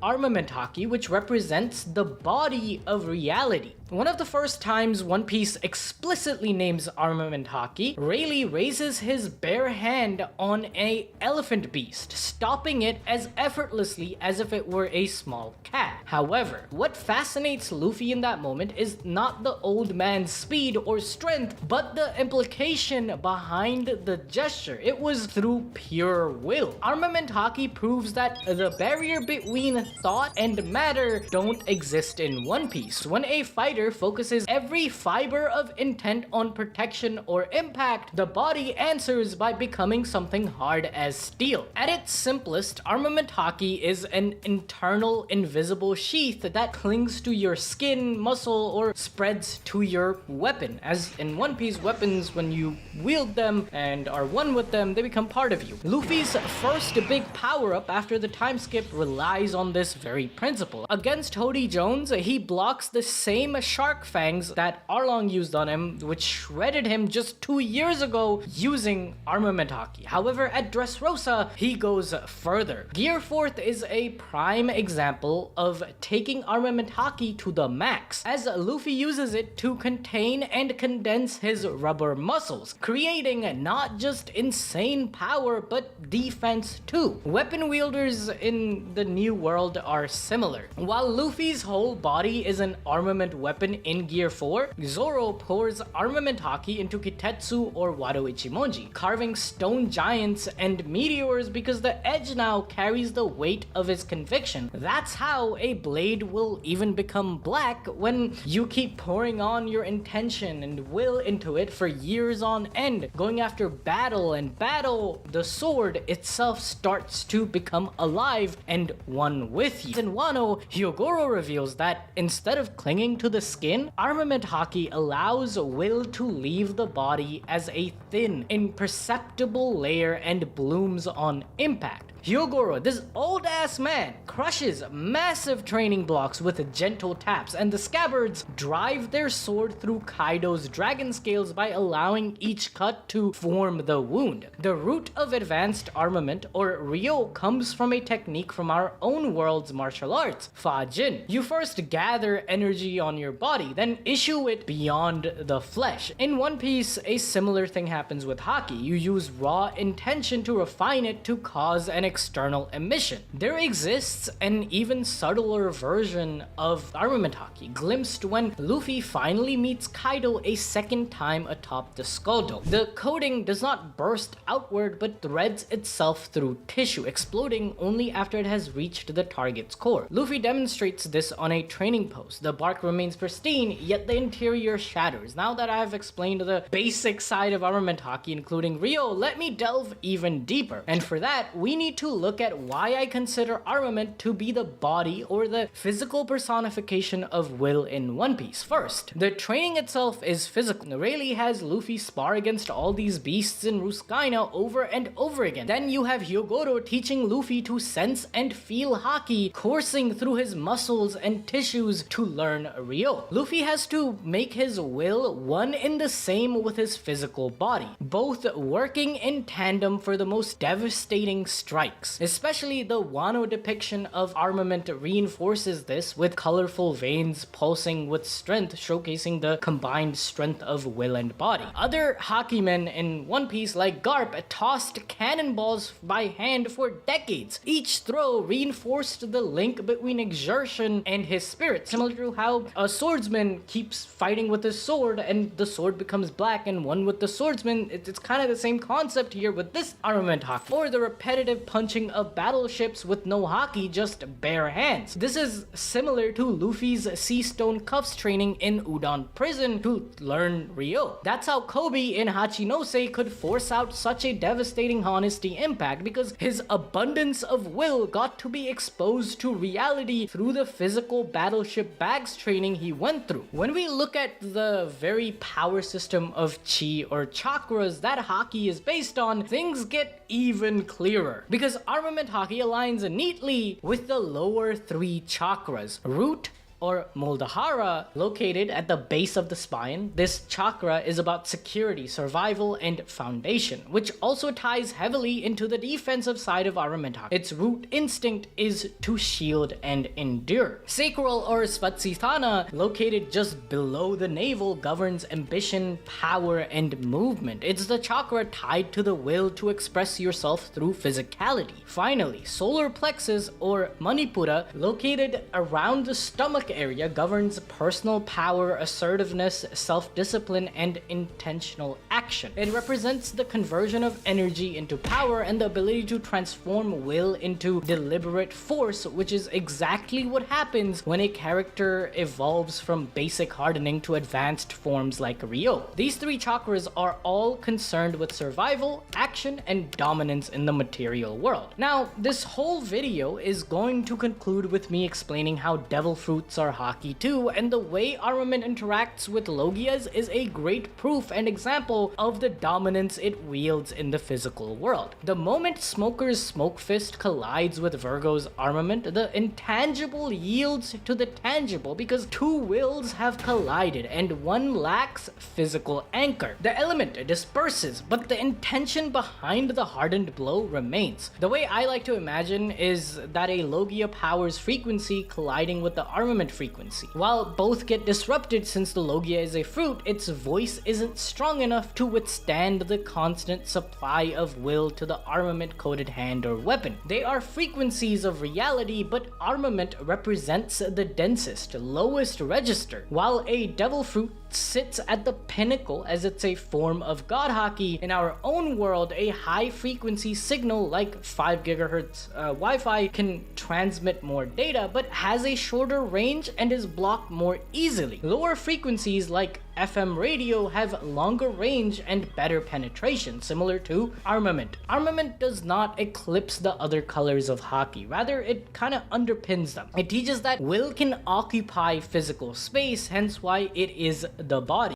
Armament Haki, which represents the body of reality. One of the first times One Piece explicitly names Armament Haki, Rayleigh raises his bare hand on an elephant beast, stopping it as effortlessly as if it were a small cat. However, what fascinates Luffy in that moment is not the old man's speed or strength, but the implication behind the gesture. It was through pure will. Armament Haki proves that the barrier between thought and matter don't exist in One Piece. When a fighter focuses every fiber of intent on protection or impact, the body answers by becoming something hard as steel. At its simplest, Armament Haki is an internal invisible sheath that clings to your skin, muscle, or spreads to your weapon. As in One Piece, weapons, when you wield them and are one with them, they become part of you. Luffy's first big power-up after the time skip relies on this very principle. Against Hody Jones, he blocks the same shark fangs that Arlong used on him, which shredded him just 2 years ago using Armament Haki. However, at Dressrosa, he goes further. Gear 4th is a prime example of taking Armament Haki to the max, as Luffy uses it to contain and condense his rubber muscles, creating not just insane power, but defense too. Weapon wielders in the New World are similar. While Luffy's whole body is an armament weapon in Gear 4, Zoro pours Armament Haki into Kitetsu or Wado Ichimonji, carving stone giants and meteors because the edge now carries the weight of his conviction. That's how a blade will even become black when you keep pouring on your intention and will into it for years on end, going after battle and battle. The sword itself starts to become alive and one with you. In Wano, Hyogoro reveals that instead of clinging to the skin, Armament Haki allows will to leave the body as a thin, imperceptible layer and blooms on impact. Hyogoro, this old-ass man, crushes massive training blocks with gentle taps, and the scabbards drive their sword through Kaido's dragon scales by allowing each cut to form the wound. The root of advanced armament, or Ryou, comes from a technique from our own world's martial arts, Fa Jin. You first gather energy on your body, then issue it beyond the flesh. In One Piece, a similar thing happens with Haki. You use raw intention to refine it to cause an external emission. There exists an even subtler version of Armament Haki, glimpsed when Luffy finally meets Kaido a second time atop the skull dome. The coating does not burst outward but threads itself through tissue, exploding only after it has reached the target's core. Luffy demonstrates this on a training post. The bark remains pristine, yet the interior shatters. Now that I've explained the basic side of Armament Haki, including Ryou, let me delve even deeper. And for that, we need to look at why I consider armament to be the body or the physical personification of will in One Piece. First, the training itself is physical. Rayleigh has Luffy spar against all these beasts in Ruskaina over and over again. Then you have Hyogoro teaching Luffy to sense and feel Haki coursing through his muscles and tissues to learn Ryou. Luffy has to make his will one in the same with his physical body, both working in tandem for the most devastating strikes. Especially the Wano depiction of armament reinforces this, with colorful veins pulsing with strength, showcasing the combined strength of will and body. Other Hakimen in One Piece, like Garp, tossed cannonballs by hand for decades. Each throw reinforced the link between exertion and his spirit, similar to how a swordsman keeps fighting with his sword and the sword becomes black and one with the swordsman. It's kind of the same concept here with this Armament Haki. Or the repetitive punching of battleships with no Haki, just bare hands. This is similar to Luffy's Sea Stone Cuffs training in Udon Prison to learn Ryou. That's how Kobe in Hachinose could force out such a devastating honesty impact, because his abundance of will got to be exposed to reality through the physical battleship bags training he went through. When we look at the very power system of Chi or Chakras that Haki is based on, things get even clearer, because Armament Haki aligns neatly with the lower 3 chakras: root, or Muldahara, located at the base of the spine. This chakra is about security, survival, and foundation, which also ties heavily into the defensive side of Armament Haki. Its root instinct is to shield and endure. Sacral or Svatsithana, located just below the navel, governs ambition, power, and movement. It's the chakra tied to the will to express yourself through physicality. Finally, solar plexus or Manipura, located around the stomach area, governs personal power, assertiveness, self-discipline, and intentional action. It represents the conversion of energy into power and the ability to transform will into deliberate force, which is exactly what happens when a character evolves from basic hardening to advanced forms like Ryou. These three chakras are all concerned with survival, action, and dominance in the material world. Now, this whole video is going to conclude with me explaining how devil fruits are Haki too, and the way Armament interacts with Logias is a great proof and example of the dominance it wields in the physical world. The moment Smoker's Smoke Fist collides with Virgo's armament, the intangible yields to the tangible because two wills have collided and one lacks physical anchor. The element disperses, but the intention behind the hardened blow remains. The way I like to imagine is that a Logia power's frequency colliding with the armament frequency. While both get disrupted since the Logia is a fruit, its voice isn't strong enough to withstand the constant supply of will to the armament-coated hand or weapon. They are frequencies of reality, but armament represents the densest, lowest register, while a devil fruit sits at the pinnacle as it's a form of God Haki. In our own world, a high frequency signal like 5 GHz Wi-Fi can transmit more data, but has a shorter range and is blocked more easily. Lower frequencies like FM radio have longer range and better penetration, similar to Armament. Armament does not eclipse the other colors of Haki, rather it kind of underpins them. It teaches that will can occupy physical space, hence why it is the body.